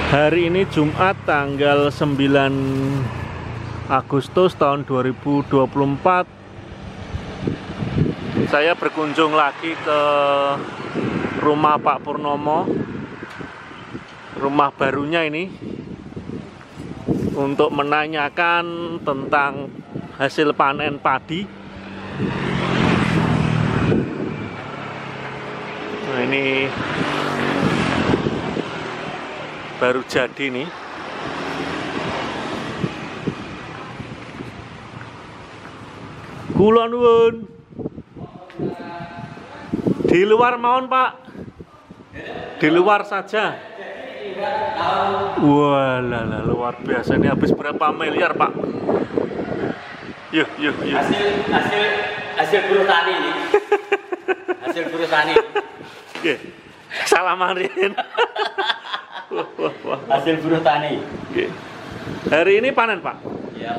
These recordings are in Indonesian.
Hari ini Jumat tanggal 9 Agustus tahun 2024. Saya berkunjung lagi ke rumah Pak Purnomo, rumah barunya ini, untuk menanyakan tentang hasil panen padi. Nah, ini baru jadi nih. Kula nuwun. Di luar mawon, Pak. Di luar saja. Walah, luar biasa. Ini habis berapa miliar, Pak? Yuk. Hasil buruh tani ini. Hasil buruh tani. Oke. Salaman Rin. Wah. Hasil buruh tani. Oke. Hari ini panen, Pak? Ya,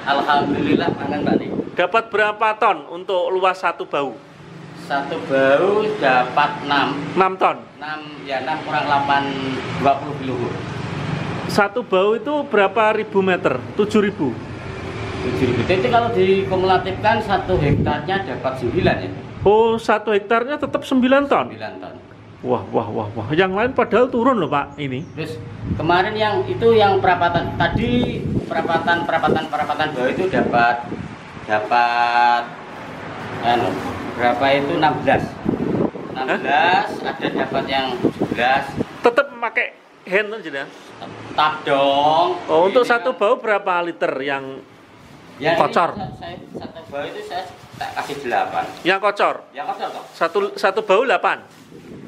alhamdulillah panen Pak nih. Dapat berapa ton untuk luas satu bau? Satu bau dapat 6 ton. 6 kurang 8 20 kilo. Satu bau itu berapa ribu meter? 7.000. 7.000. Itu kalau dikumulatifkan 1 hektarnya dapat 9 ya. Oh, 1 hektarnya tetap 9 ton. 9 ton. Wah. Yang lain padahal turun loh, Pak, ini. Terus kemarin yang perapatan tadi, perapatan bawah itu dapat berapa itu 16. Ada dapat yang 17. Tetap memakai hand aja. Tetap dong. Oh, untuk satu bau berapa liter yang kocor? Satu bau itu saya tak kasih 8. Yang kocor? Yang kocor toh? Satu bau 8.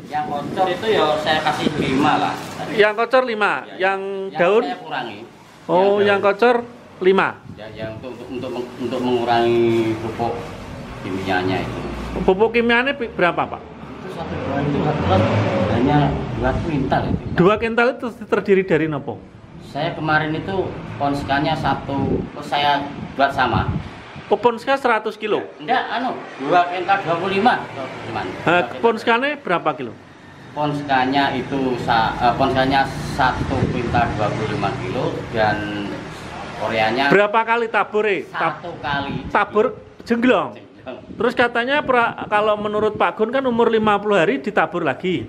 Yang kocor itu ya saya kasih 5 lah. Yang kocor 5, yang daun? Saya kurangi. Oh, yang kocor 5. Ya untuk mengurangi pupuk kimianya itu. Pupuk kimianya berapa, Pak? Itu satu bau itu hanya 2 kuintal itu. 2 kintal itu terdiri dari nopo? Saya kemarin itu ponskanya saya buat sama. Ponska 100 kilo? Enggak, 2 kuintal 25. Ponskanya berapa kilo? Ponskanya itu ponskanya 1 kuintal 25 kilo dan koreanya berapa kali tabur? 1 kali tabur jengglong. Terus katanya kalau menurut Pak Gun kan umur 50 hari ditabur lagi.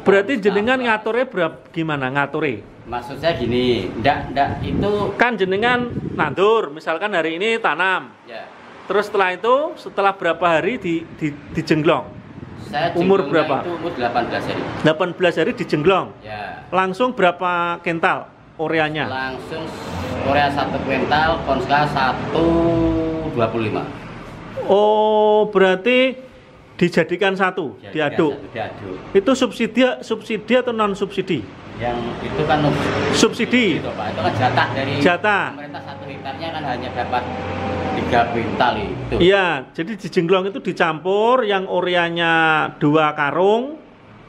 Berarti jenengan ngaturnya gimana ngaturnya? Maksud saya gini, enggak itu kan jenengan nandur, misalkan hari ini tanam. Ya. Terus setelah berapa hari dijengglong? Saya umur berapa? Itu umur 18 hari. 18 hari dijengglong. Ya. Langsung berapa kental ureanya? Langsung urea 1 kuintal, ponska 1,25. Oh, berarti dijadikan satu, diaduk. Itu subsidi atau non subsidi? Yang itu kan subsidi. Itu, Pak. Itu kan jatah dari pemerintah. 1 hektarnya kan hanya dapat 3 kuintal itu. Iya, jadi dijengglong itu dicampur, yang ureanya 2 karung,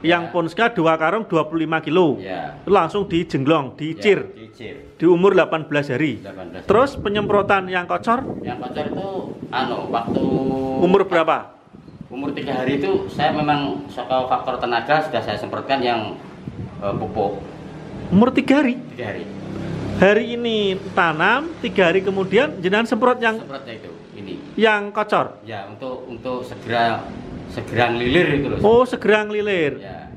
yang ponska 2 karung 25 kilo. Ya. Itu langsung dijengglong, diicir. Di umur 18 hari. 18 hari. Terus penyemprotan yang kocor? Yang kocor itu waktu umur berapa? Umur 3 hari itu saya memang soal faktor tenaga sudah saya semprotkan yang pupuk. Umur 3 hari? 3 hari. Hari ini tanam, 3 hari kemudian jenengan semprotnya itu ini. Yang kocor? Ya, untuk segera ngelilir itu loh. Oh, segera ngelilir. Ya.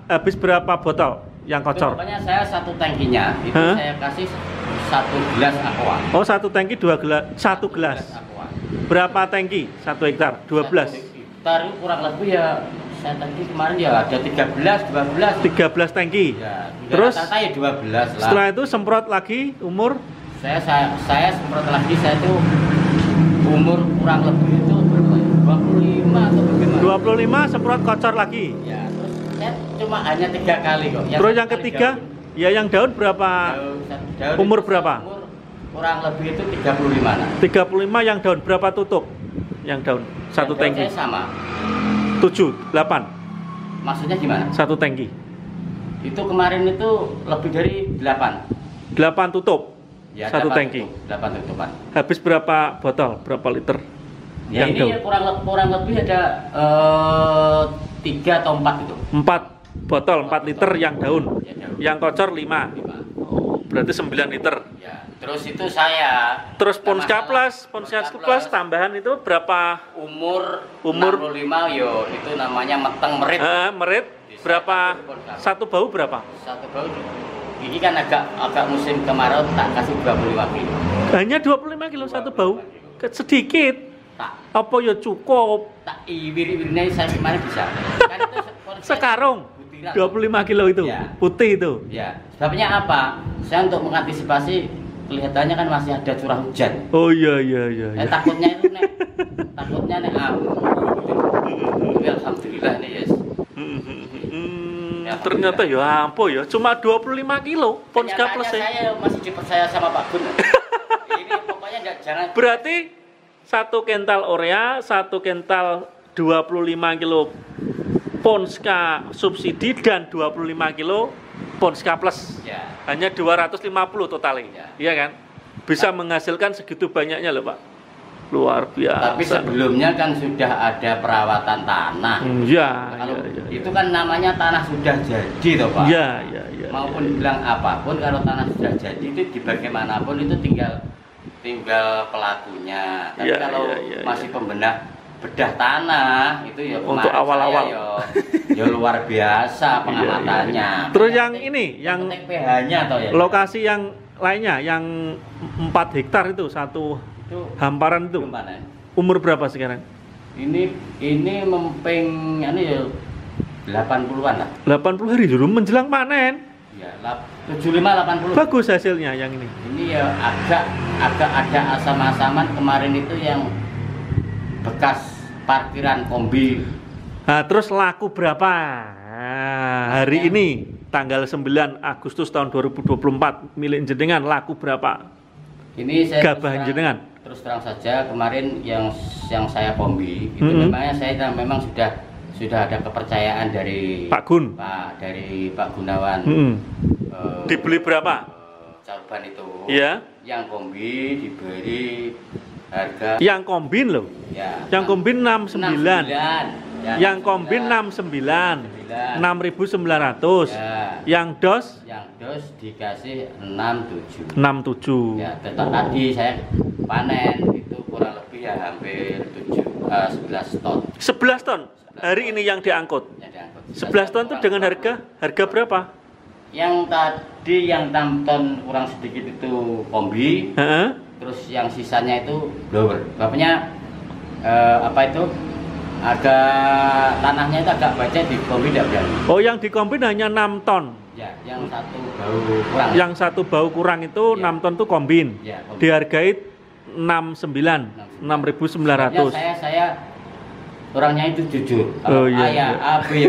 Habis berapa botol yang kocor? Pokoknya saya 1 tangkinya itu saya kasih 1 gelas aqua. Oh, 1 tangki 2 gelas, 1 gelas. Aqua. Berapa tangki? 1 hektar? 12. 1 hektar itu kurang lebih ya saya tangki kemarin ya ada 13 tangki. Ya, terus rata-rata ya 12 lah. Setelah itu semprot lagi umur? Saya semprot lagi, saya itu umur kurang lebih itu 25 atau bagaimana? 25 semprot kocor lagi. Ya, terus saya cuma hanya 3 kali kok. Terus yang ketiga, ya yang daun berapa? Daun umur berapa? Umur kurang lebih itu 35 lah. 35 yang daun berapa tutup? Yang daun 1 tangki. Saya sama. 7, 8. Maksudnya gimana? 1 tangki. Itu kemarin itu lebih dari 8. 8 tutup. Ya, 1 tangki. 8 tutupan. Habis berapa botol? Berapa liter? Ya, ini ya kurang lebih ada 3 atau 4 itu. 4. botol 4 liter yang daun. Ya, daun. Yang kocor 5. 5. Oh, berarti 9 liter. Ya. Terus itu saya. Terus Ponska masalah. Plus, Ponska Plus tambahan itu berapa? Umur 65 yo itu namanya meteng merit. Merit berapa? Satu bau berapa? Satu bau. Ini kan agak musim kemarau, tak kasih 25 kilo. Hanya 25 kilo satu bau. Sedikit. Tak. Apa ya cukup? Tak iwir-iwirnya saya gimana bisa? Kan itu Sekarung butiran. 25 kilo itu, Ya. putih itu. Ya. Sebabnya apa? Saya untuk mengantisipasi kelihatannya kan masih ada curah hujan. Oh iya iya iya. iya. Takutnya itu takutnya tapi alhamdulillah nih yes. Ya, Ternyata ya ampun ya, cuma 25 kilo Ponska Plus. Saya masih dipercaya sama Pak Gun. Ini pokoknya jangan. Berarti 1 kental Orea, 1 kental 25 kilo Ponska subsidi dan 25 kilo Ponska Plus. Ya. Hanya 250 totalnya. Ya. Iya kan? Bisa menghasilkan segitu banyaknya loh, Pak. Luar biasa. Tapi sebelumnya kan sudah ada perawatan tanah. Iya, Kalau iya. itu kan namanya tanah sudah jadi toh Pak. Iya, iya, iya. Maupun bilang apapun kalau tanah sudah jadi itu di bagaimanapun itu tinggal pelakunya. Tapi Ya, kalau ya, masih bedah tanah itu ya Untuk kemarin awal-awal. saya ya luar biasa pengamatannya. Terus yang ini, yang pH-nya toh ya. lokasi yang lainnya, yang 4 hektar itu satu Itu hamparan itu. gimana? Umur berapa sekarang? Ini mempeng ya 80-an lah. 80 hari dulu menjelang panen. Ya, 75 80. Bagus hasilnya yang ini. Ini ya agak ada asam-asaman kemarin itu yang bekas parkiran kombi. Nah, terus laku berapa? Nah, hari ini tanggal 9 Agustus tahun 2024 milik jenengan laku berapa? Ini saya terus terang saja kemarin yang saya kombi itu memangnya saya memang sudah ada kepercayaan dari Pak Gun. dari Pak Gunawan. Dibeli berapa? Calban itu. Iya. Yang kombi diberi harga. Yang kombin loh. Ya. Yang kombin 69. Ya, Yang kombin 69. 6.900. Ya. Yang dos dikasih 67. 67. Ya, tadi saya panen itu kurang lebih ya hampir 11 ton. 11 ton. Hari ini yang diangkut. Ya, diangkut. 11 ton itu dengan harga berapa? Yang tadi yang 6 ton kurang sedikit itu kombi. Terus yang sisanya itu blower. Bapaknya apa itu? Agak tanahnya itu agak baca di kombi tidak berani. Oh, yang di kombin hanya 6 ton. Ya, yang satu bau kurang. Yang satu bau kurang itu Ya. 6 ton itu kombin. Ya, kombin. Dihargai 6.900. Saya orangnya itu jujur. Oh, iya, iya. A, B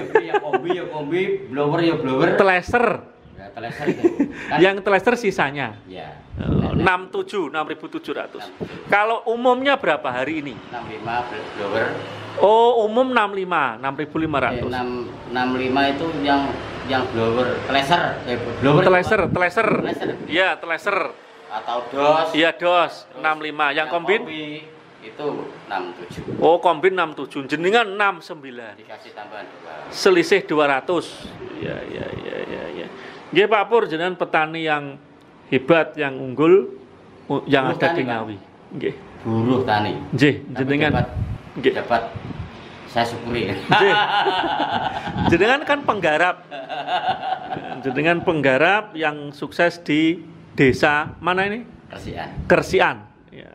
ya kombi, blower ya blower. Teleser. Ya, teleser itu. Kan, Yang teleser sisanya. ya. 6.700. Kalau umumnya berapa hari ini? 65 blower. Oh, umum 65, 6.500. 65 itu yang blower, blower. Teleser. Iya, teleser. Atau dos. Iya, dos. Terus 65. Yang kombin? kombi itu 67. Oh, kombin 67. Jenengan 69. Dikasih tambahan 2. Selisih 200. Iya. Nggih Pak Pur, jenengan petani yang hebat, yang unggul, yang Buruh ada tani, di Pak. Ngawi. Nggih. Buruh tani. Nggih, Tapi jenengan. Nggih. dapat saya syukuri. Nggih. Jenengan kan penggarap. Jenengan penggarap yang sukses di desa mana ini? Kersian. Ya.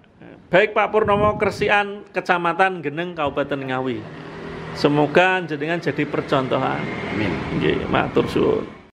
Baik Pak Purnomo, Kersian, Kecamatan Geneng, Kabupaten Ngawi. Semoga jenengan jadi percontohan. Amin. Nggih, matur suwun.